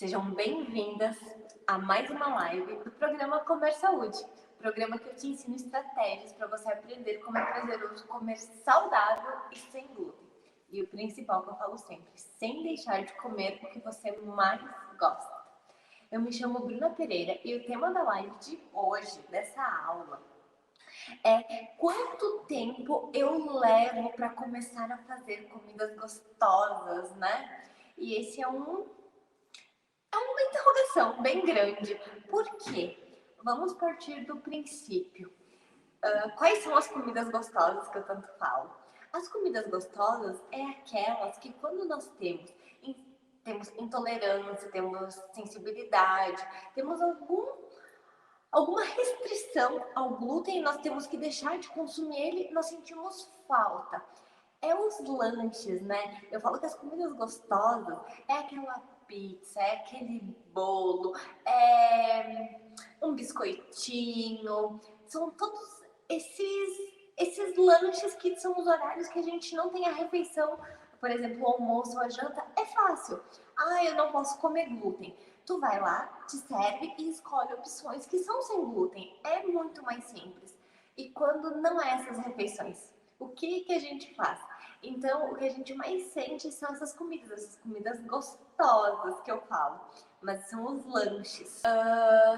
Sejam bem-vindas a mais uma live do programa Comer Saúde, programa que eu te ensino estratégias para você aprender como é prazeroso comer saudável e sem glúten. E o principal que eu falo sempre, sem deixar de comer o que você mais gosta. Eu me chamo Bruna Pereira e o tema da live de hoje, dessa aula, é quanto tempo eu levo para começar a fazer comidas gostosas, né? E esse é uma interrogação bem grande. Por quê? Vamos partir do princípio. Quais são as comidas gostosas que eu tanto falo? As comidas gostosas é aquelas que quando nós temos intolerância, temos sensibilidade, temos alguma restrição ao glúten, nós temos que deixar de consumir ele, nós sentimos falta. É os lanches, né? Eu falo que as comidas gostosas é aquela pizza, é aquele bolo, é um biscoitinho, são todos esses lanches que são os horários que a gente não tem a refeição, por exemplo, o almoço ou a janta, é fácil. Ah, eu não posso comer glúten. Tu vai lá, te serve e escolhe opções que são sem glúten. É muito mais simples. E quando não é essas refeições, o que a gente faz? Então, o que a gente mais sente são essas comidas gostosas que eu falo, mas são os lanches.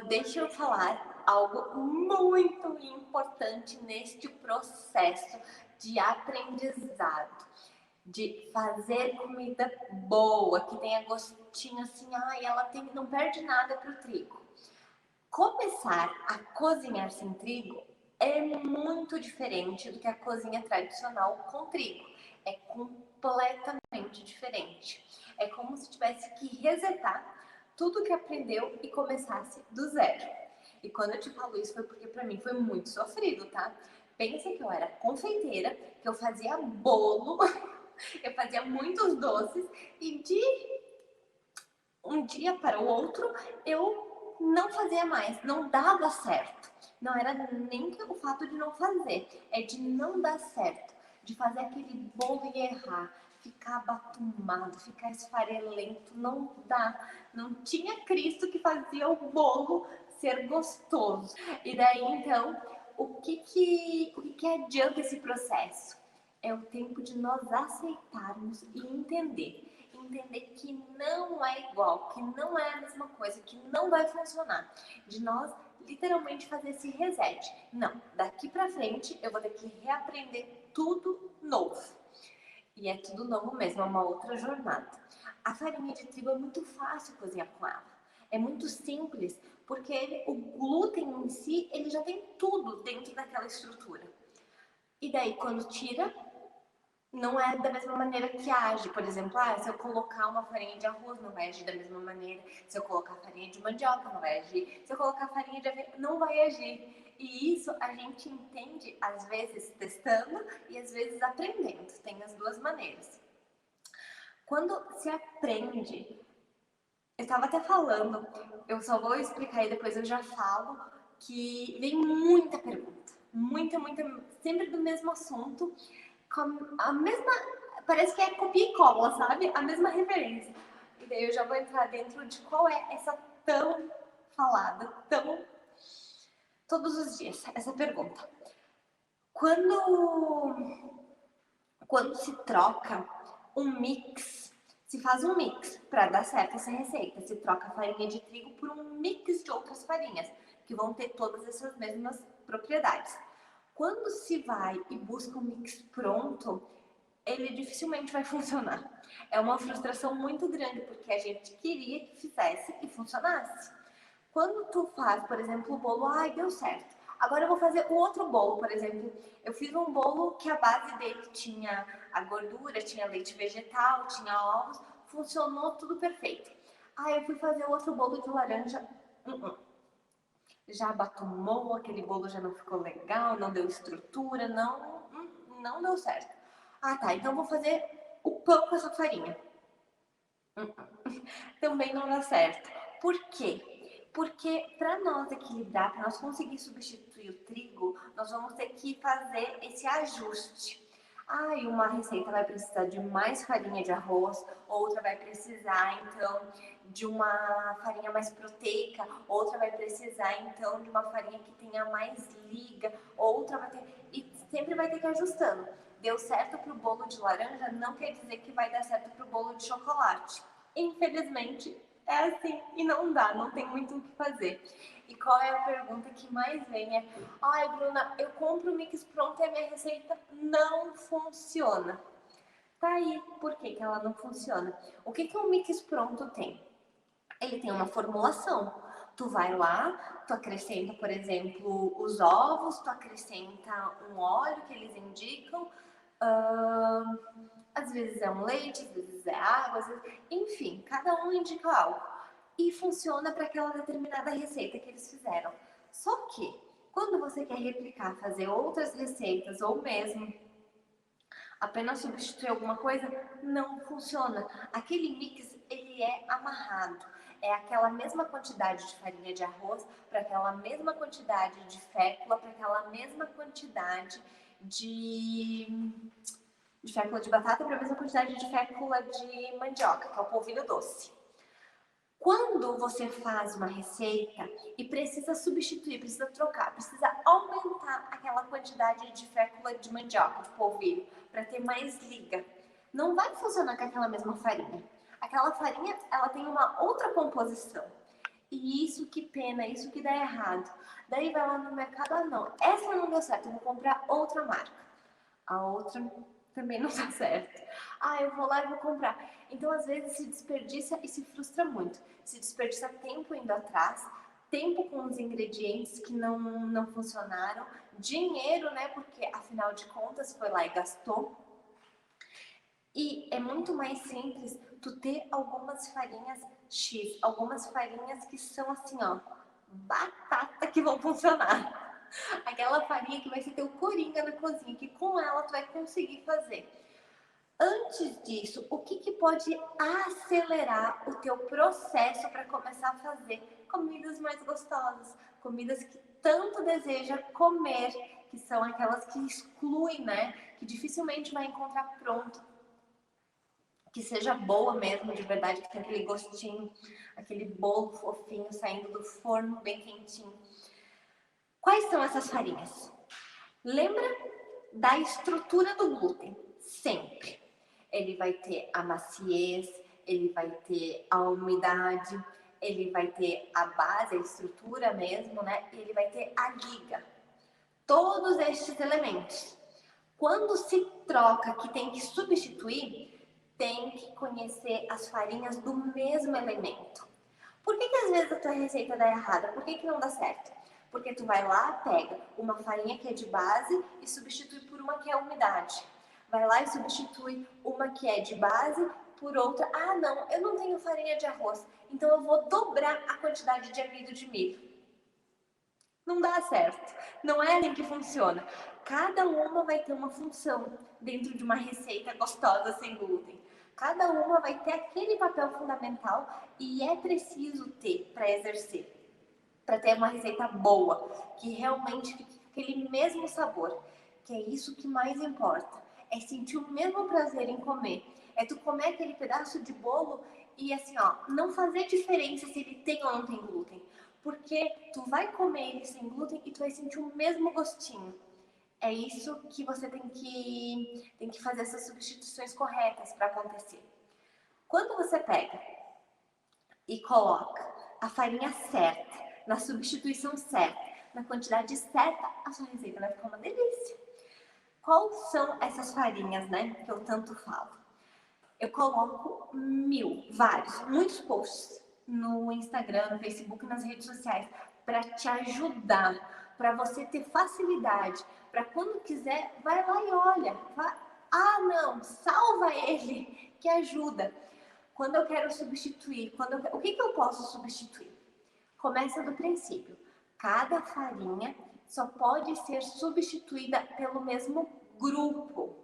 Deixa eu falar algo muito importante neste processo de aprendizado, de fazer comida boa, que tenha gostinho assim, ai, ela não perde nada pro trigo. Começar a cozinhar sem trigo é muito diferente do que a cozinha tradicional com trigo. É completamente diferente. É como se tivesse que resetar tudo que aprendeu e começasse do zero. E quando eu te falo isso foi porque para mim foi muito sofrido, tá? Pensa que eu era confeiteira, que eu fazia bolo, eu fazia muitos doces e de um dia para o outro eu não fazia mais, não dava certo. Não era nem o fato de não fazer, é de não dar certo, de fazer aquele bolo e errar, ficar abatumado, ficar esfarelento, não dá. Não tinha Cristo que fazia o bolo ser gostoso. E daí então, o que adianta esse processo? É o tempo de nós aceitarmos e entender que não é igual, que não é a mesma coisa, que não vai funcionar. De nós literalmente fazer esse reset. Não, daqui pra frente eu vou ter que reaprender tudo novo. E é tudo novo mesmo, é uma outra jornada. A farinha de trigo é muito fácil cozinhar com ela. É muito simples, porque o glúten em si, ele já tem tudo dentro daquela estrutura. E daí, quando tira, não é da mesma maneira que age. Por exemplo, se eu colocar uma farinha de arroz, não vai agir da mesma maneira. Se eu colocar farinha de mandioca, não vai agir. Se eu colocar farinha de aveia, não vai agir. E isso a gente entende, às vezes, testando e às vezes aprendendo. Tem as duas maneiras. Quando se aprende, eu estava até falando, eu só vou explicar e depois eu já falo, que vem muita pergunta. Muita, sempre do mesmo assunto, com a mesma, parece que é copia e cola, sabe? A mesma referência. E daí eu já vou entrar dentro de qual é essa tão falada, tão todos os dias, essa pergunta. Quando se troca um mix, se faz um mix para dar certo essa receita, se troca a farinha de trigo por um mix de outras farinhas, que vão ter todas essas mesmas propriedades. Quando se vai e busca um mix pronto, ele dificilmente vai funcionar. É uma frustração muito grande, porque a gente queria que fizesse e funcionasse. Quando tu faz, por exemplo, o bolo, deu certo. Agora eu vou fazer o outro bolo, por exemplo. Eu fiz um bolo que a base dele tinha a gordura, tinha leite vegetal, tinha ovos, funcionou tudo perfeito. Eu fui fazer outro bolo de laranja, já batumou, aquele bolo já não ficou legal, não deu estrutura, não deu certo. Tá, então vou fazer o pão com essa farinha. Também não dá certo. Por quê? Porque para nós equilibrar, para nós conseguir substituir o trigo, nós vamos ter que fazer esse ajuste. Ah, e uma receita vai precisar de mais farinha de arroz, outra vai precisar, então, de uma farinha mais proteica, outra vai precisar, então, de uma farinha que tenha mais liga, outra vai ter... E sempre vai ter que ir ajustando. Deu certo para o bolo de laranja, não quer dizer que vai dar certo para o bolo de chocolate. Infelizmente, é assim e não dá, não tem muito o que fazer. E qual é a pergunta que mais vem? É: ai, Bruna, eu compro o mix pronto e a minha receita não funciona. Tá aí, por que ela não funciona? O que um mix pronto tem? Ele tem uma formulação. Tu vai lá, tu acrescenta, por exemplo, os ovos, tu acrescenta um óleo que eles indicam, às vezes é um leite, às vezes é água, enfim, cada um indica algo. E funciona para aquela determinada receita que eles fizeram. Só que, quando você quer replicar, fazer outras receitas ou mesmo apenas substituir alguma coisa, não funciona. Aquele mix, ele é amarrado. É aquela mesma quantidade de farinha de arroz, para aquela mesma quantidade de fécula, para aquela mesma quantidade de fécula de batata, para a mesma quantidade de fécula de mandioca, que é o polvilho doce. Quando você faz uma receita e precisa substituir, precisa trocar, precisa aumentar aquela quantidade de fécula de mandioca, de polvilho, para ter mais liga, não vai funcionar com aquela mesma farinha. Aquela farinha, ela tem uma outra composição. E isso que pena, isso que dá errado. Daí vai lá no mercado, ah não, essa não deu certo, eu vou comprar outra marca. A outra também não dá certo. Ah, eu vou lá e vou comprar. Então, às vezes, se desperdiça e se frustra muito. Se desperdiça tempo indo atrás, tempo com os ingredientes que não funcionaram, dinheiro, né? Porque, afinal de contas, foi lá e gastou. E é muito mais simples tu ter algumas farinhas X, algumas farinhas que são assim, ó, batata que vão funcionar. Aquela farinha que vai ser teu coringa na cozinha, que com ela tu vai conseguir fazer. Antes disso, o que pode acelerar o teu processo para começar a fazer comidas mais gostosas, comidas que tanto deseja comer, que são aquelas que excluem, né? Que dificilmente vai encontrar pronto, que seja boa mesmo, de verdade, que tem aquele gostinho, aquele bolo fofinho saindo do forno bem quentinho. Quais são essas farinhas? Lembra da estrutura do glúten? Sempre. Ele vai ter a maciez, ele vai ter a umidade, ele vai ter a base, a estrutura mesmo, né? E ele vai ter a liga. Todos estes elementos. Quando se troca, que tem que substituir, tem que conhecer as farinhas do mesmo elemento. Por que às vezes a tua receita dá errada? Por que não dá certo? Porque tu vai lá, pega uma farinha que é de base e substitui por uma que é umidade. Vai lá e substitui uma que é de base por outra. Ah, não, eu não tenho farinha de arroz, então eu vou dobrar a quantidade de amido de milho. Não dá certo. Não é assim que funciona. Cada uma vai ter uma função dentro de uma receita gostosa sem glúten. Cada uma vai ter aquele papel fundamental e é preciso ter para exercer, para ter uma receita boa, que realmente fique com aquele mesmo sabor, que é isso que mais importa. É sentir o mesmo prazer em comer. É tu comer aquele pedaço de bolo e assim, ó, não fazer diferença se ele tem ou não tem glúten. Porque tu vai comer ele sem glúten e tu vai sentir o mesmo gostinho. É isso que você tem que fazer essas substituições corretas para acontecer. Quando você pega e coloca a farinha certa, na substituição certa, na quantidade certa, a sua receita vai ficar uma delícia. Quais são essas farinhas, né, que eu tanto falo? Eu coloco vários, muitos posts no Instagram, no Facebook, nas redes sociais, para te ajudar, para você ter facilidade, para quando quiser, vai lá e olha. Ah, não, salva ele, que ajuda. Quando eu quero substituir, o que eu posso substituir? Começa do princípio. Cada farinha só pode ser substituída pelo mesmo grupo.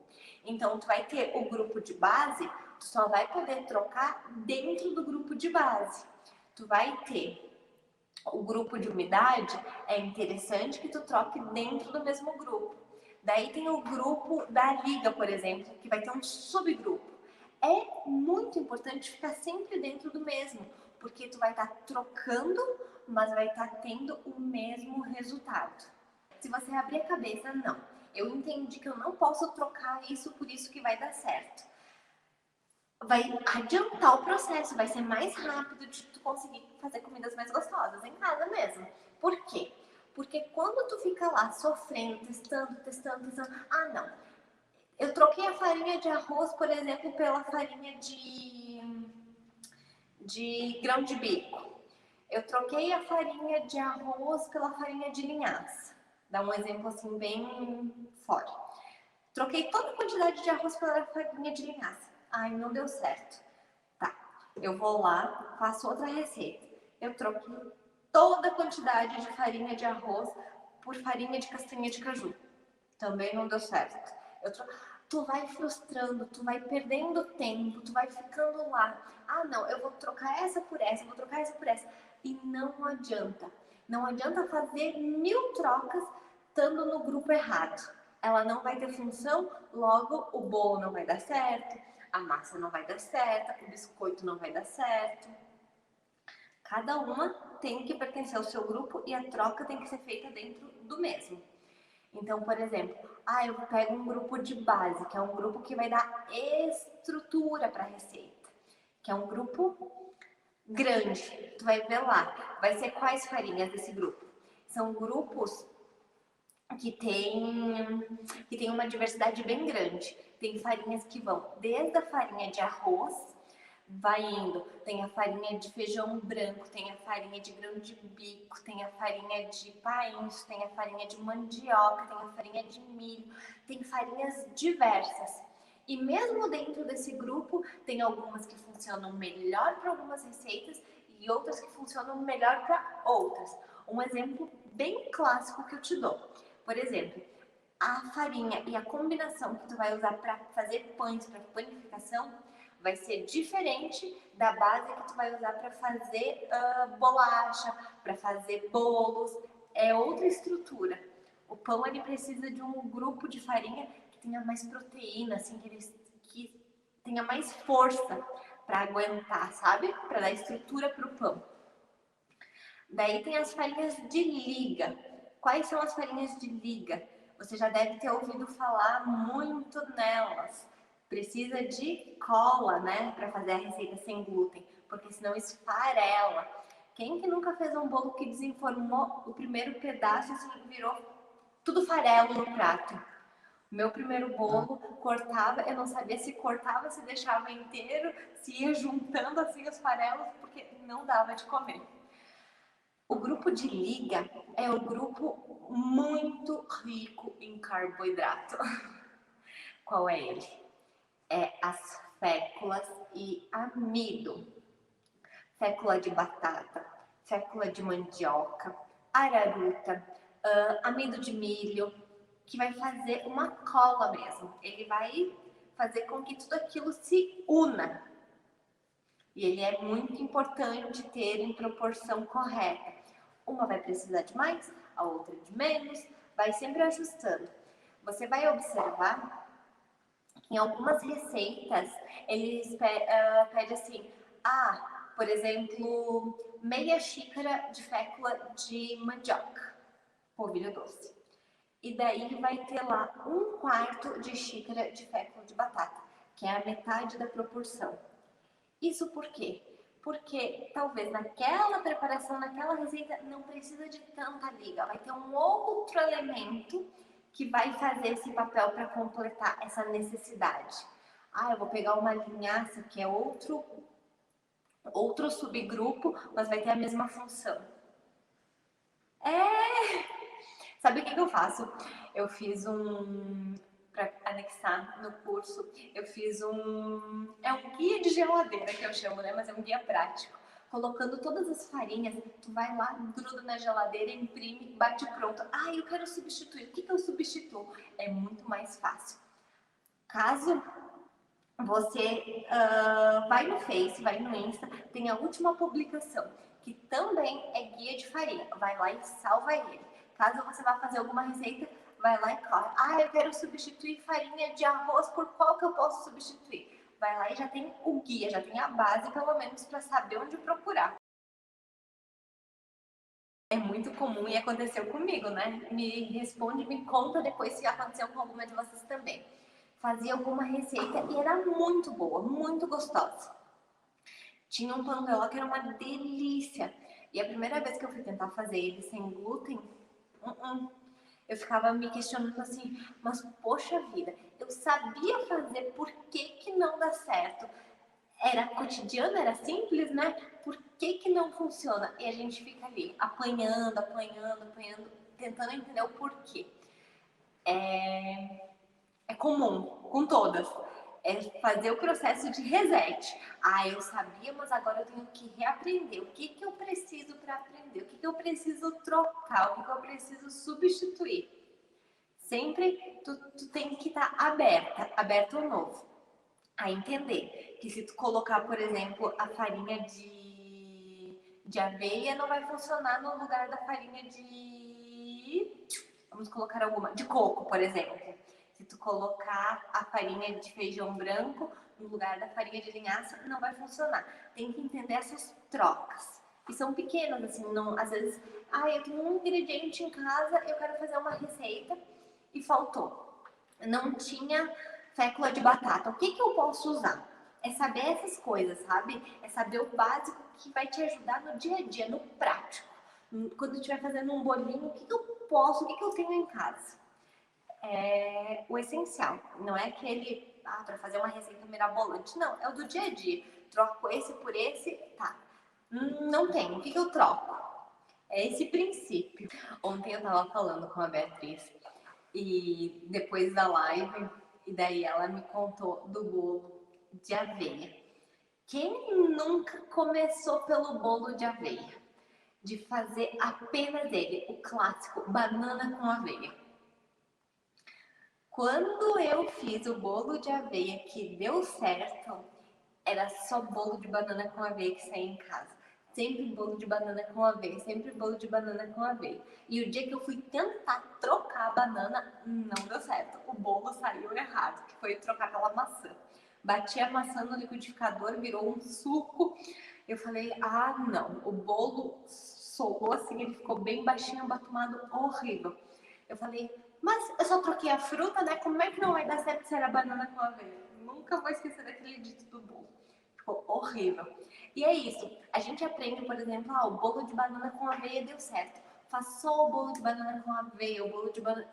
Então, tu vai ter o grupo de base, tu só vai poder trocar dentro do grupo de base. Tu vai ter o grupo de umidade, é interessante que tu troque dentro do mesmo grupo. Daí tem o grupo da liga, por exemplo, que vai ter um subgrupo. É muito importante ficar sempre dentro do mesmo, porque tu vai estar trocando, mas vai estar tendo o mesmo resultado. Se você abrir a cabeça, não, eu entendi que eu não posso trocar isso por isso que vai dar certo. Vai adiantar o processo, vai ser mais rápido de tu conseguir fazer comidas mais gostosas em casa mesmo. Por quê? Porque quando tu fica lá sofrendo, testando, ah não, eu troquei a farinha de arroz, por exemplo, pela farinha de grão de bico. Eu troquei a farinha de arroz pela farinha de linhaça. Dá um exemplo assim bem fora. Troquei toda a quantidade de arroz pela farinha de linhaça. Ai, não deu certo. Tá, eu vou lá, faço outra receita. Eu troquei toda a quantidade de farinha de arroz por farinha de castanha de caju. Também não deu certo. Tu vai frustrando, tu vai perdendo tempo, tu vai ficando lá. Ah, não, eu vou trocar essa por essa, vou trocar essa por essa. E não adianta. Não adianta fazer 1000 trocas estando no grupo errado. Ela não vai ter função, logo o bolo não vai dar certo, a massa não vai dar certo, o biscoito não vai dar certo. Cada uma tem que pertencer ao seu grupo e a troca tem que ser feita dentro do mesmo. Então, por exemplo, eu pego um grupo de base, que é um grupo que vai dar estrutura para a receita, que é um grupo grande. Tu vai ver lá, vai ser quais farinhas desse grupo? São grupos que tem uma diversidade bem grande. Tem farinhas que vão desde a farinha de arroz, vai indo, tem a farinha de feijão branco, tem a farinha de grão de bico, tem a farinha de painço, tem a farinha de mandioca, tem a farinha de milho, tem farinhas diversas. E mesmo dentro desse grupo, tem algumas que funcionam melhor para algumas receitas e outras que funcionam melhor para outras. Um exemplo bem clássico que eu te dou. Por exemplo, a farinha e a combinação que tu vai usar para fazer pães, para panificação, vai ser diferente da base que tu vai usar para fazer bolacha, para fazer bolos. É outra estrutura. O pão ele precisa de um grupo de farinha que tenha mais proteína, assim, que tenha mais força para aguentar, sabe? Para dar estrutura para o pão. Daí tem as farinhas de liga. Quais são as farinhas de liga? Você já deve ter ouvido falar muito nelas. Precisa de cola, né, para fazer a receita sem glúten, porque senão esfarela. Quem que nunca fez um bolo que desenformou o primeiro pedaço e virou tudo farelo no prato? O meu primeiro bolo cortava, eu não sabia se cortava, se deixava inteiro, se ia juntando assim os farelos, porque não dava de comer. O grupo de liga é um grupo muito rico em carboidrato. Qual é ele? É as féculas e amido. Fécula de batata, fécula de mandioca, araruta, amido de milho, que vai fazer uma cola mesmo. Ele vai fazer com que tudo aquilo se una. E ele é muito importante ter em proporção correta. Uma vai precisar de mais, a outra de menos, vai sempre ajustando. Você vai observar que em algumas receitas eles pedem assim, por exemplo, meia xícara de fécula de mandioca, polvilho doce. E daí vai ter lá 1/4 de xícara de fécula de batata, que é a metade da proporção. Isso por quê? Porque talvez naquela preparação, naquela receita, não precisa de tanta liga. Vai ter um outro elemento que vai fazer esse papel para completar essa necessidade. Eu vou pegar uma linhaça, que é outro subgrupo, mas vai ter a mesma função. Sabe o que eu faço? Eu fiz para anexar no curso, eu fiz um guia de geladeira que eu chamo, né? Mas é um guia prático. Colocando todas as farinhas, tu vai lá, gruda na geladeira, imprime, bate pronto. Eu quero substituir. O que eu substituo? É muito mais fácil. Caso você vai no Face, vai no Insta, tem a última publicação, que também é guia de farinha. Vai lá e salva ele. Caso você vá fazer alguma receita, vai lá e corre. Ah, eu quero substituir farinha de arroz, por qual que eu posso substituir? Vai lá e já tem o guia, já tem a base, pelo menos, para saber onde procurar. É muito comum e aconteceu comigo, né? Me responde, me conta depois se aconteceu com alguma de vocês também. Fazia alguma receita e era muito boa, muito gostosa. Tinha um panqueca que era uma delícia. E a primeira vez que eu fui tentar fazer ele sem glúten, eu ficava me questionando assim, mas poxa vida, eu sabia fazer, por que que não dá certo? Era cotidiano, era simples, né? Por que que não funciona? E a gente fica ali, apanhando, apanhando, apanhando, tentando entender o porquê. É comum, com todas. É fazer o processo de reset. Ah, eu sabia, mas agora eu tenho que reaprender. O que que eu preciso para aprender? O que que eu preciso trocar? O que que eu preciso substituir? Sempre tu tem que estar aberto ao novo. A entender que se tu colocar, por exemplo, a farinha de aveia, não vai funcionar no lugar da farinha de... Vamos colocar alguma, de coco, por exemplo. Se tu colocar a farinha de feijão branco no lugar da farinha de linhaça, não vai funcionar. Tem que entender essas trocas. E são pequenas, assim, não, às vezes, eu tenho um ingrediente em casa, eu quero fazer uma receita e faltou. Não tinha fécula de batata. O que que eu posso usar? É saber essas coisas, sabe? É saber o básico que vai te ajudar no dia a dia, no prático. Quando estiver fazendo um bolinho, o que que eu posso, o que que eu tenho em casa? É o essencial. Não é aquele, para fazer uma receita mirabolante. Não, é o do dia a dia. Troco esse por esse, tá. Não tem. O que que eu troco? É esse princípio. Ontem eu tava falando com a Beatriz e depois da live, e daí ela me contou do bolo de aveia. Quem nunca começou pelo bolo de aveia? De fazer apenas ele, o clássico, banana com aveia. Quando eu fiz o bolo de aveia que deu certo, era só bolo de banana com aveia que saía em casa. Sempre bolo de banana com aveia, sempre bolo de banana com aveia. E o dia que eu fui tentar trocar a banana, não deu certo. O bolo saiu errado, que foi trocar pela maçã. Bati a maçã no liquidificador, virou um suco. Eu falei, não. O bolo solou assim, ele ficou bem baixinho, abatumado, horrível. Eu falei, mas eu só troquei a fruta, né? Como é que não vai dar certo se era banana com aveia? Nunca vou esquecer daquele dito do bolo. Ficou horrível. E é isso. A gente aprende, por exemplo, o bolo de banana com aveia deu certo. Faz só o bolo de banana com aveia, o bolo de banana...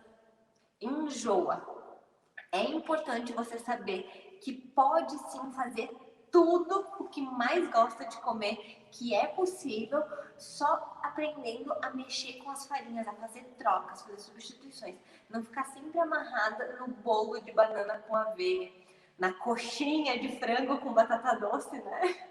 Enjoa. É importante você saber que pode sim fazer tudo o que mais gosta de comer, que é possível, só aprendendo a mexer com as farinhas, a fazer trocas, fazer substituições. Não ficar sempre amarrada no bolo de banana com aveia, na coxinha de frango com batata doce, né?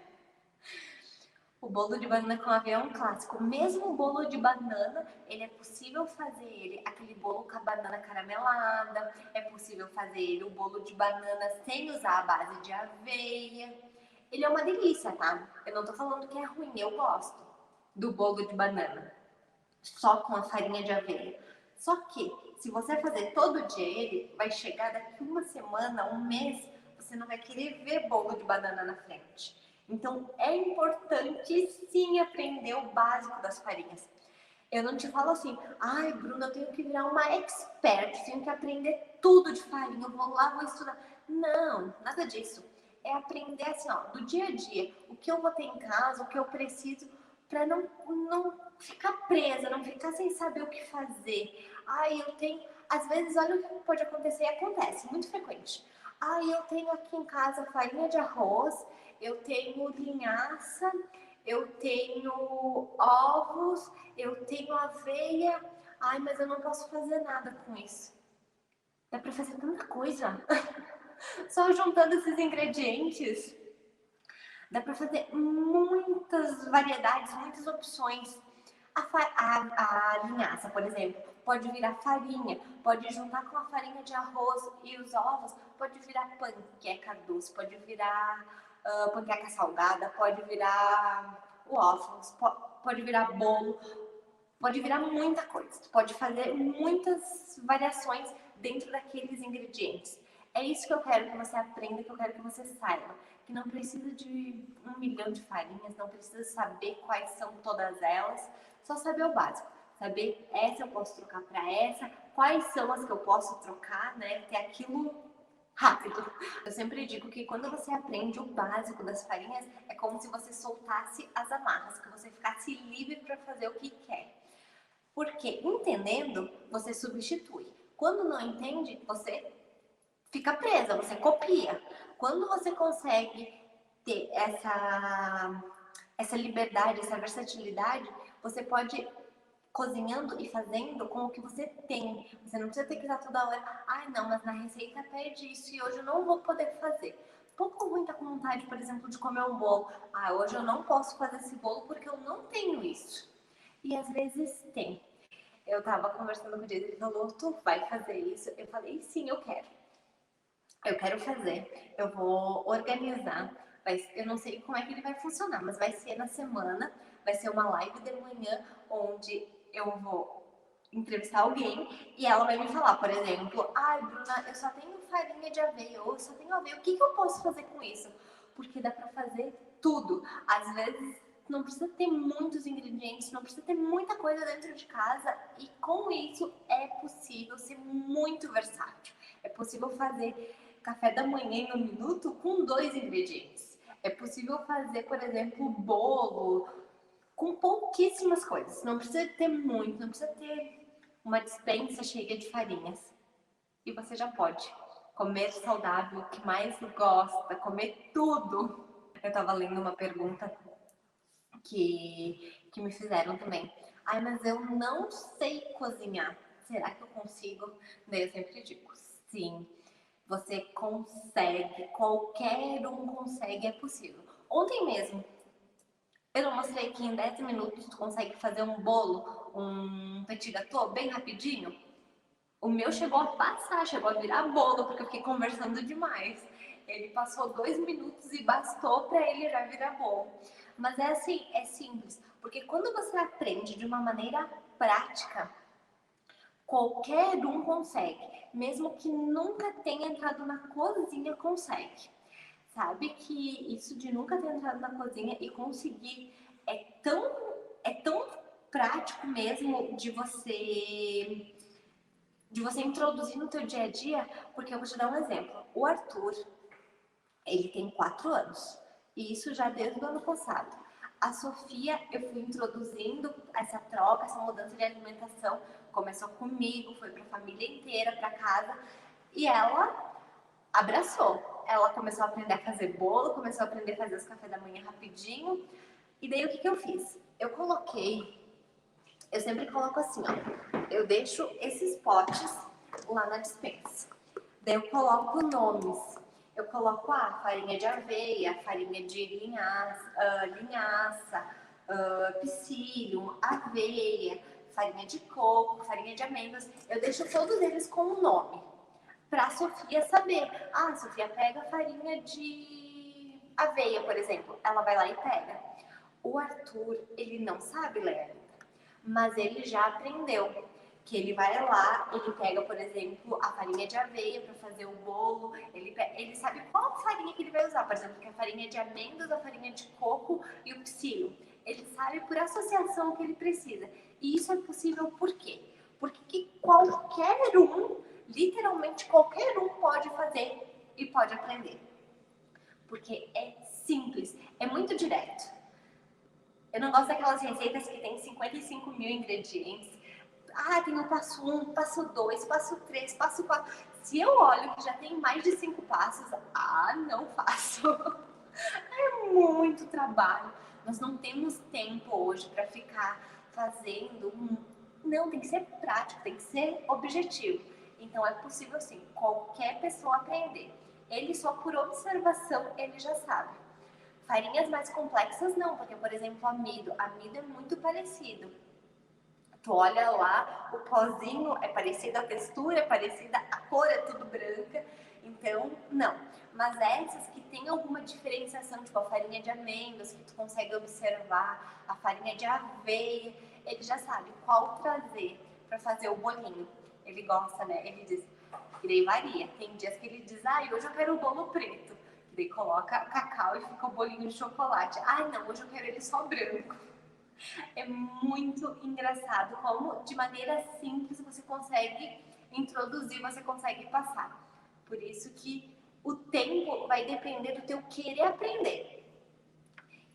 O bolo de banana com aveia é um clássico. Mesmo o bolo de banana, ele é possível fazer ele, aquele bolo com a banana caramelada, é possível fazer ele, o bolo de banana sem usar a base de aveia. Ele é uma delícia, tá? Eu não tô falando que é ruim, eu gosto do bolo de banana, só com a farinha de aveia. Só que, se você fazer todo dia ele, vai chegar daqui uma semana, um mês, você não vai querer ver bolo de banana na frente. Então, é importante sim aprender o básico das farinhas. Eu não te falo assim, Bruna, eu tenho que virar uma expert, tenho que aprender tudo de farinha, eu vou lá, vou estudar. Não, nada disso. É aprender assim, do dia a dia, o que eu vou ter em casa, o que eu preciso, para não ficar presa, não ficar sem saber o que fazer. Eu tenho... Às vezes, olha o que pode acontecer, e acontece, muito frequente. Eu tenho aqui em casa farinha de arroz, eu tenho linhaça, eu tenho ovos, eu tenho aveia. Mas eu não posso fazer nada com isso. Dá pra fazer tanta coisa. Só juntando esses ingredientes, dá pra fazer muitas variedades, muitas opções. A linhaça, por exemplo, pode virar farinha, pode juntar com a farinha de arroz e os ovos, pode virar panqueca doce, pode virar panqueca salgada, pode virar waffles, pode virar bolo. pode virar muita coisa, tu pode fazer muitas variações dentro daqueles ingredientes. É isso que eu quero que você aprenda, que eu quero que você saiba. Que não precisa de 1 milhão de farinhas, não precisa saber quais são todas elas, só saber o básico. Saber essa eu posso trocar para essa, quais são as que eu posso trocar, né? Ter aquilo rápido. Eu sempre digo que quando você aprende o básico das farinhas, é como se você soltasse as amarras, que você ficasse livre para fazer o que quer. Porque entendendo, você substitui. Quando não entende, você fica presa, você copia. Quando você consegue ter essa liberdade, essa versatilidade, você pode cozinhando e fazendo com o que você tem. Você não precisa ter que usar toda hora. Ai, não, mas na receita pede isso e hoje eu não vou poder fazer. Pouco ruim tá com vontade, por exemplo, de comer um bolo. Ah, hoje eu não posso fazer esse bolo porque eu não tenho isso. E às vezes tem. Eu tava conversando com o Diego, ele falou, tu vai fazer isso? Eu falei, sim, eu quero. Eu quero fazer, eu vou organizar. Eu não sei como é que ele vai funcionar, mas vai ser na semana, vai ser uma live de manhã onde eu vou entrevistar alguém e ela vai me falar, por exemplo, ai, Bruna, eu só tenho farinha de aveia, ou eu só tenho aveia, o que eu posso fazer com isso? Porque dá pra fazer tudo. Às vezes não precisa ter muitos ingredientes, não precisa ter muita coisa dentro de casa e com isso é possível ser muito versátil. É possível fazer café da manhã em 1 minuto com 2 ingredientes. É possível fazer, por exemplo, bolo com pouquíssimas coisas. Não precisa ter muito, não precisa ter uma despensa cheia de farinhas. E você já pode comer saudável, o que mais gosta, comer tudo. Eu tava lendo uma pergunta que me fizeram também. Ai, mas eu não sei cozinhar. Será que eu consigo? Daí eu sempre digo, sim. Você consegue, qualquer um consegue, é possível. Ontem mesmo, eu não mostrei que em 10 minutos tu consegue fazer um bolo, um petit gâteau bem rapidinho? O meu chegou a passar, chegou a virar bolo, porque eu fiquei conversando demais. Ele passou 2 minutos e bastou para ele já virar bolo. Mas é assim, é simples, porque quando você aprende de uma maneira prática, qualquer um consegue, mesmo que nunca tenha entrado na cozinha, consegue. Sabe que isso de nunca ter entrado na cozinha e conseguir é tão prático mesmo de você introduzir no teu dia a dia, porque eu vou te dar um exemplo. O Arthur, ele tem 4 anos, e isso já desde o ano passado. A Sofia, eu fui introduzindo essa troca, essa mudança de alimentação, começou comigo, foi para a família inteira, para casa, e ela abraçou. Ela começou a aprender a fazer bolo, começou a aprender a fazer os cafés da manhã rapidinho, e daí o que eu fiz? Eu sempre coloco assim, ó, eu deixo esses potes lá na despensa. Daí eu coloco nomes. Eu coloco farinha de aveia, farinha de linhaça, psyllium, aveia, farinha de coco, farinha de amêndoas. Eu deixo todos eles com um nome para a Sofia saber. Ah, a Sofia pega farinha de aveia, por exemplo. Ela vai lá e pega. O Arthur, ele não sabe ler ainda, mas ele já aprendeu que ele vai lá, ele pega, por exemplo, a farinha de aveia para fazer o bolo, ele sabe qual farinha que ele vai usar, por exemplo, que é a farinha de amêndoas, a farinha de coco e o psyllium. Ele sabe por associação o que ele precisa. E isso é possível por quê? Porque que qualquer um, literalmente qualquer um pode fazer e pode aprender. Porque é simples, é muito direto. Eu não gosto daquelas receitas que tem 55 mil ingredientes. Ah, tem o passo 1, passo 2, passo 3, passo 4. Se eu olho que já tem mais de 5 passos, não faço. É muito trabalho. Nós não temos tempo hoje para ficar fazendo. Não, tem que ser prático, tem que ser objetivo. Então é possível sim, qualquer pessoa aprender. Ele só por observação, ele já sabe. Farinhas mais complexas não, porque, por exemplo, amido é muito parecido. Tu olha lá, o pozinho é parecido, a textura é parecida, a cor é tudo branca, então não. Mas essas que tem alguma diferenciação, tipo a farinha de amêndoas, que tu consegue observar, a farinha de aveia, ele já sabe qual trazer para fazer o bolinho. Ele gosta, né? Ele diz, e daí varia. Tem dias que ele diz, hoje eu quero o bolo preto. E daí coloca cacau e fica o bolinho de chocolate. Não, hoje eu quero ele só branco. É muito engraçado como, de maneira simples, você consegue introduzir, você consegue passar. Por isso que o tempo vai depender do teu querer aprender.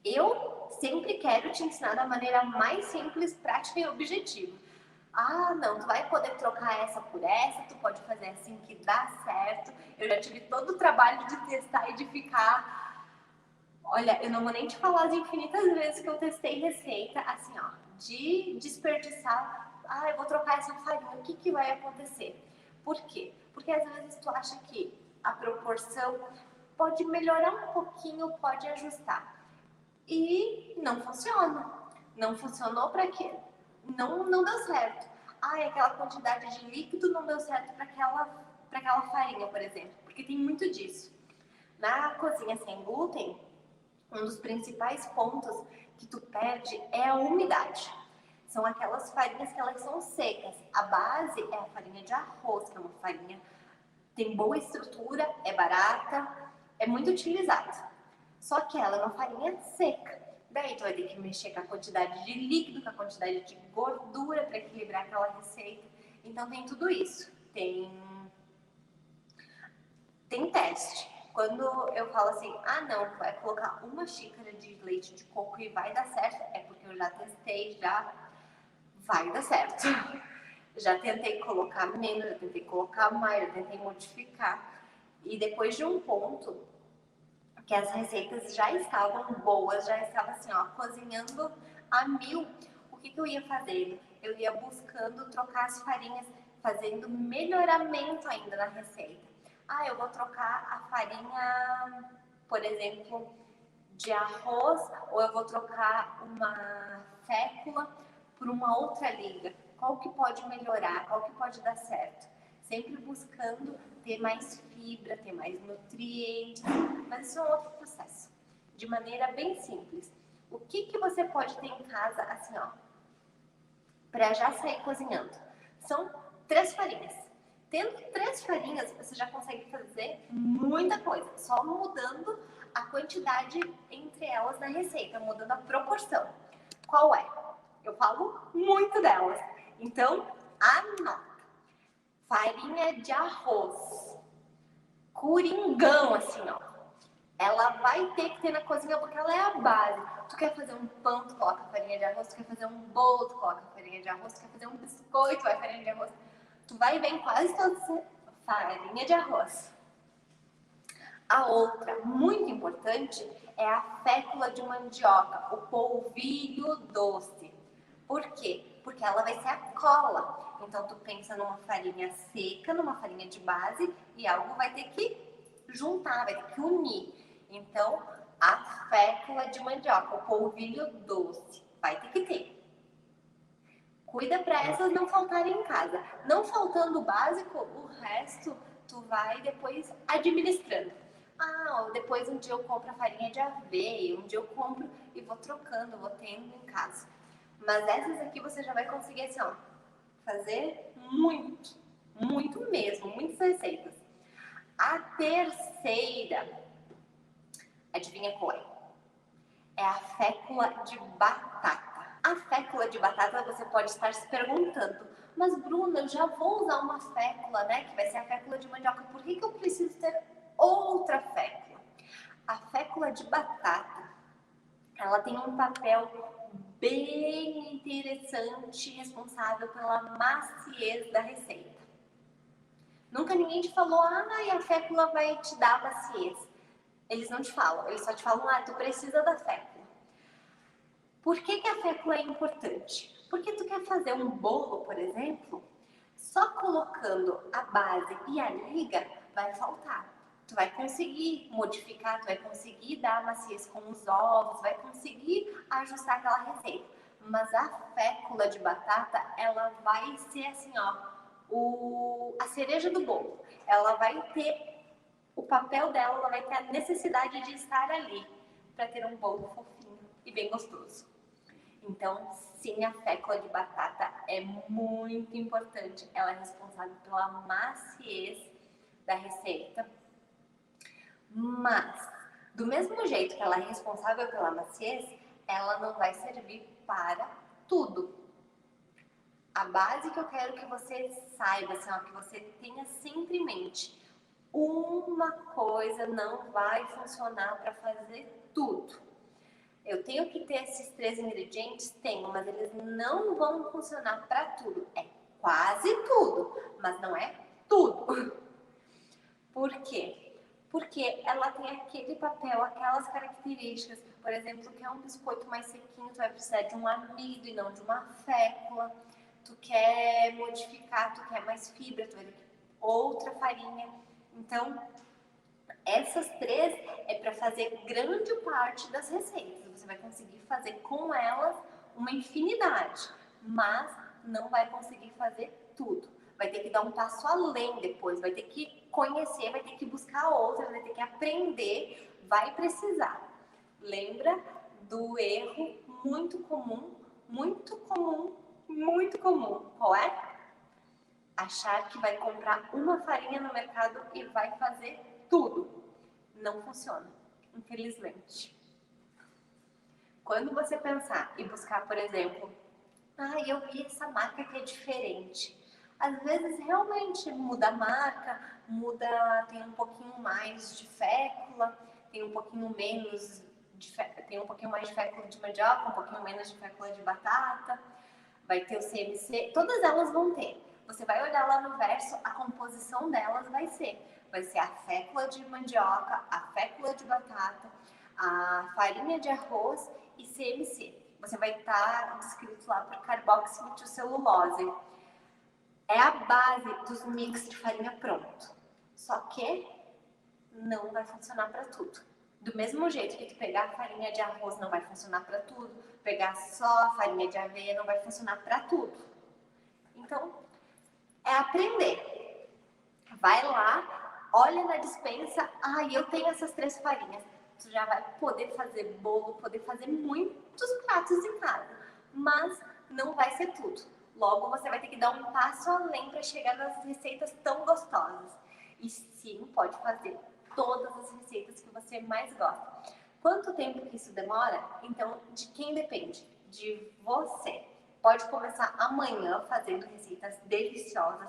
Eu sempre quero te ensinar da maneira mais simples, prática e objetiva. Não, tu vai poder trocar essa por essa, tu pode fazer assim que dá certo. Eu já tive todo o trabalho de testar e de ficar... Olha, eu não vou nem te falar as infinitas vezes que eu testei receita, assim, de desperdiçar. Eu vou trocar essa farinha, o que vai acontecer? Por quê? Porque às vezes tu acha que a proporção pode melhorar um pouquinho, pode ajustar. E não funciona. Não funcionou para quê? Não deu certo. Aquela quantidade de líquido não deu certo para aquela farinha, por exemplo. Porque tem muito disso. Na cozinha sem glúten, um dos principais pontos que tu perde é a umidade. São aquelas farinhas que elas são secas. A base é a farinha de arroz, que é uma farinha tem boa estrutura, é barata, é muito utilizada. Só que ela é uma farinha seca. Daí tu vai ter que mexer com a quantidade de líquido, com a quantidade de gordura para equilibrar aquela receita. Então tem tudo isso. Tem teste. Quando eu falo assim, não, vai colocar uma xícara de leite de coco e vai dar certo, é porque eu já testei, já vai dar certo. Já tentei colocar menos, já tentei colocar mais, já tentei modificar. E depois de um ponto que as receitas já estavam boas, já estava assim, cozinhando a mil, o que eu ia fazer? Eu ia buscando trocar as farinhas, fazendo melhoramento ainda na receita. Eu vou trocar a farinha, por exemplo, de arroz, ou eu vou trocar uma fécula por uma outra liga. Qual que pode melhorar? Qual que pode dar certo? Sempre buscando ter mais fibra, ter mais nutrientes, mas isso é um outro processo. De maneira bem simples. O que você pode ter em casa, assim, para já sair cozinhando? São 3 farinhas. Tendo 3 farinhas, você já consegue fazer muita coisa, só mudando a quantidade entre elas na receita, mudando a proporção. Qual é? Eu falo muito delas. Então, anota. Farinha de arroz. Coringão, assim, Ela vai ter que ter na cozinha porque ela é a base. Tu quer fazer um pão, tu coloca farinha de arroz. Tu quer fazer um bolo, tu coloca farinha de arroz. Tu quer fazer um biscoito, vai farinha de arroz. Tu vai ver em quase todas farinha de arroz. A outra, muito importante, é a fécula de mandioca, o polvilho doce. Por quê? Porque ela vai ser a cola. Então, tu pensa numa farinha seca, numa farinha de base, e algo vai ter que juntar, vai ter que unir. Então, a fécula de mandioca, o polvilho doce, vai ter que ter. Cuida para essas não faltarem em casa. Não faltando o básico, o resto tu vai depois administrando. Depois um dia eu compro a farinha de aveia, um dia eu compro e vou trocando, vou tendo em casa. Mas essas aqui você já vai conseguir assim, fazer muito, muito mesmo, muitas receitas. A terceira, adivinha qual é? É a fécula de batata. A fécula de batata você pode estar se perguntando, mas Bruna, eu já vou usar uma fécula, né? Que vai ser a fécula de mandioca, por que eu preciso ter outra fécula? A fécula de batata, ela tem um papel bem interessante, responsável pela maciez da receita. Nunca ninguém te falou, e a fécula vai te dar maciez. Eles não te falam, eles só te falam, tu precisa da fécula. Por que a fécula é importante? Porque tu quer fazer um bolo, por exemplo, só colocando a base e a liga vai faltar. Tu vai conseguir modificar, tu vai conseguir dar maciez com os ovos, vai conseguir ajustar aquela receita. Mas a fécula de batata, ela vai ser assim, a cereja do bolo. Ela vai ter o papel dela, ela vai ter a necessidade de estar ali para ter um bolo fofinho e bem gostoso. Então, sim, a fécula de batata é muito importante. Ela é responsável pela maciez da receita. Mas, do mesmo jeito que ela é responsável pela maciez, ela não vai servir para tudo. A base que eu quero que você saiba, assim, ó, que você tenha sempre em mente, uma coisa não vai funcionar para fazer tudo. Eu tenho que ter esses 3 ingredientes? Tenho, mas eles não vão funcionar para tudo. É quase tudo, mas não é tudo. Por quê? Porque ela tem aquele papel, aquelas características. Por exemplo, quer um biscoito mais sequinho, tu vai precisar de um amido e não de uma fécula. Tu quer modificar, tu quer mais fibra, tu vai ter outra farinha. Então, essas 3 é para fazer grande parte das receitas. Você vai conseguir fazer com elas uma infinidade, mas não vai conseguir fazer tudo. Vai ter que dar um passo além depois, vai ter que conhecer, vai ter que buscar outra, vai ter que aprender, vai precisar. Lembra do erro muito comum, muito comum, muito comum. Qual é? Achar que vai comprar uma farinha no mercado e vai fazer tudo. Não funciona, infelizmente. Quando você pensar e buscar, por exemplo, eu vi essa marca que é diferente. Às vezes realmente muda a marca, tem um pouquinho mais de fécula, tem um pouquinho menos tem um pouquinho mais de fécula de mandioca, um pouquinho menos de fécula de batata, vai ter o CMC, todas elas vão ter. Você vai olhar lá no verso, a composição delas vai ser a fécula de mandioca, a fécula de batata, a farinha de arroz e CMC. Você vai estar descrito lá por carboximetilcelulose. É a base dos mix de farinha pronto. Só que não vai funcionar para tudo. Do mesmo jeito que tu pegar a farinha de arroz não vai funcionar para tudo, pegar só a farinha de aveia não vai funcionar para tudo. Então, é aprender. Vai lá, olha na despensa, eu tenho essas 3 farinhas. Tu já vai poder fazer bolo, poder fazer muitos pratos em casa, mas não vai ser tudo. Logo, você vai ter que dar um passo além para chegar nas receitas tão gostosas. E sim, pode fazer todas as receitas que você mais gosta. Quanto tempo que isso demora? Então, de quem depende? De você. Pode começar amanhã fazendo receitas deliciosas.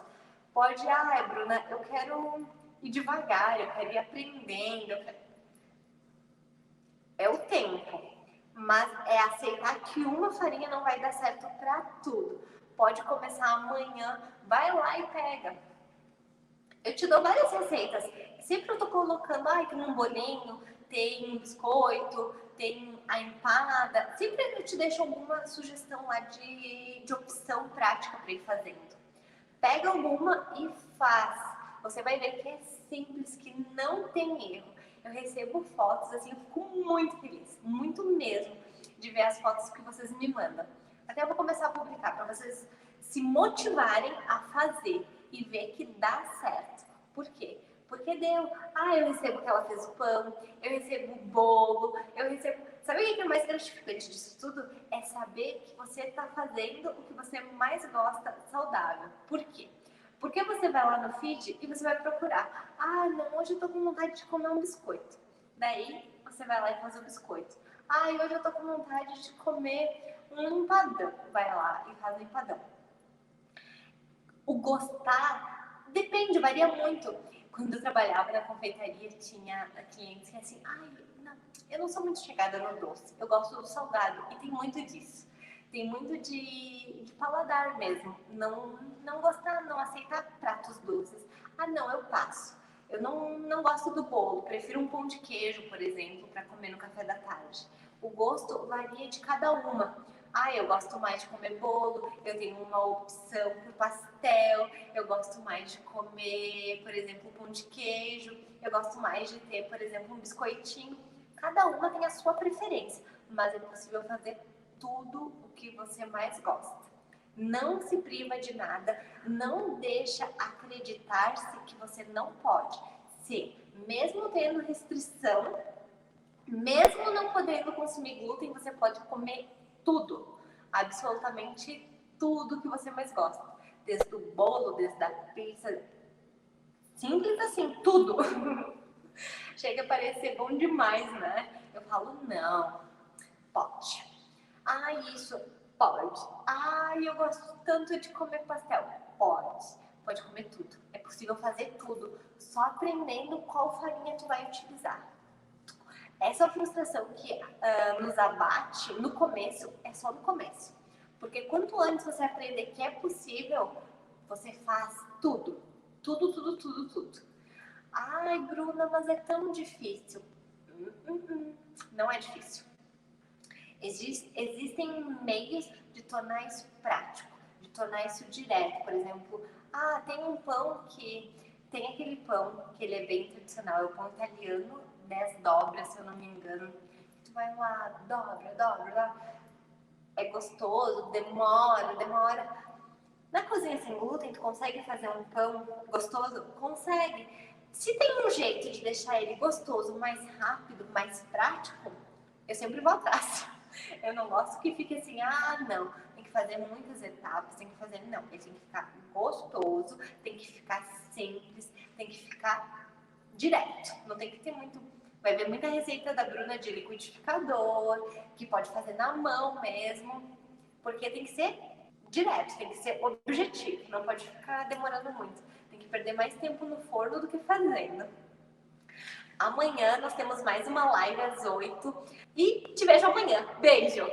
Pode, Bruna, eu quero ir devagar, eu quero ir aprendendo. É o tempo, mas é aceitar que uma farinha não vai dar certo para tudo. Pode começar amanhã, vai lá e pega. Eu te dou várias receitas. Sempre eu tô colocando, tem um bolinho, tem um biscoito, tem a empada. Sempre eu te deixo alguma sugestão lá de opção prática para ir fazendo. Pega alguma e faz. Você vai ver que é simples, que não tem erro. Eu recebo fotos, assim, eu fico muito feliz, muito mesmo, de ver as fotos que vocês me mandam. Até eu vou começar a publicar para vocês se motivarem a fazer e ver que dá certo. Por quê? Porque deu. Eu recebo que ela fez o pão, eu recebo o bolo, eu recebo... Sabe o que é mais gratificante disso tudo? É saber que você está fazendo o que você mais gosta saudável. Por quê? Porque você vai lá no feed e você vai procurar. Não, hoje eu tô com vontade de comer um biscoito. Daí, você vai lá e faz o biscoito. Hoje eu tô com vontade de comer um empadão. Vai lá e faz o empadão. O gostar depende, varia muito. Quando eu trabalhava na confeitaria, tinha clientes que assim, eu não sou muito chegada no doce, eu gosto do salgado, e tem muito disso. Tem muito de paladar mesmo, não gostar, não aceitar pratos doces. Não, eu passo. Eu não gosto do bolo, prefiro um pão de queijo, por exemplo, para comer no café da tarde. O gosto varia de cada uma. Eu gosto mais de comer bolo, eu tenho uma opção por pastel, eu gosto mais de comer, por exemplo, pão de queijo, eu gosto mais de ter, por exemplo, um biscoitinho. Cada uma tem a sua preferência, mas é possível fazer tudo o que você mais gosta. Não se priva de nada, não deixa acreditar-se que você não pode. Se, mesmo tendo restrição, mesmo não podendo consumir glúten, você pode comer tudo. absolutamente tudo que você mais gosta. Desde o bolo, desde a pizza. Simples assim, tudo. Chega a parecer bom demais, né? Eu falo, não, pode. Ah, isso, pode. Ah, eu gosto tanto de comer pastel. Pode. Pode comer tudo. É possível fazer tudo. Só aprendendo qual farinha tu vai utilizar. Essa frustração que nos abate no começo, é só no começo. Porque quanto antes você aprender que é possível, você faz tudo. Tudo, tudo, tudo, tudo. Ai, Bruna, mas é tão difícil. Não é difícil. Existem meios de tornar isso prático, de tornar isso direto. Por exemplo, tem um pão que... Tem aquele pão que ele é bem tradicional, é o pão italiano, 10 dobras, se eu não me engano. Tu vai lá, dobra, dobra, dobra. É gostoso, demora. Na cozinha sem glúten, tu consegue fazer um pão gostoso? Consegue. Se tem um jeito de deixar ele gostoso, mais rápido, mais prático, eu sempre vou atrás. Eu não gosto que fique assim, não, tem que fazer muitas etapas, tem que fazer, não, ele tem que ficar gostoso, tem que ficar simples, tem que ficar direto, não tem que ter muito... Vai ver muita receita da Bruna de liquidificador, que pode fazer na mão mesmo, porque tem que ser direto, tem que ser objetivo, não pode ficar demorando muito, tem que perder mais tempo no forno do que fazendo. Amanhã nós temos mais uma live às 8 e te vejo amanhã. Beijo!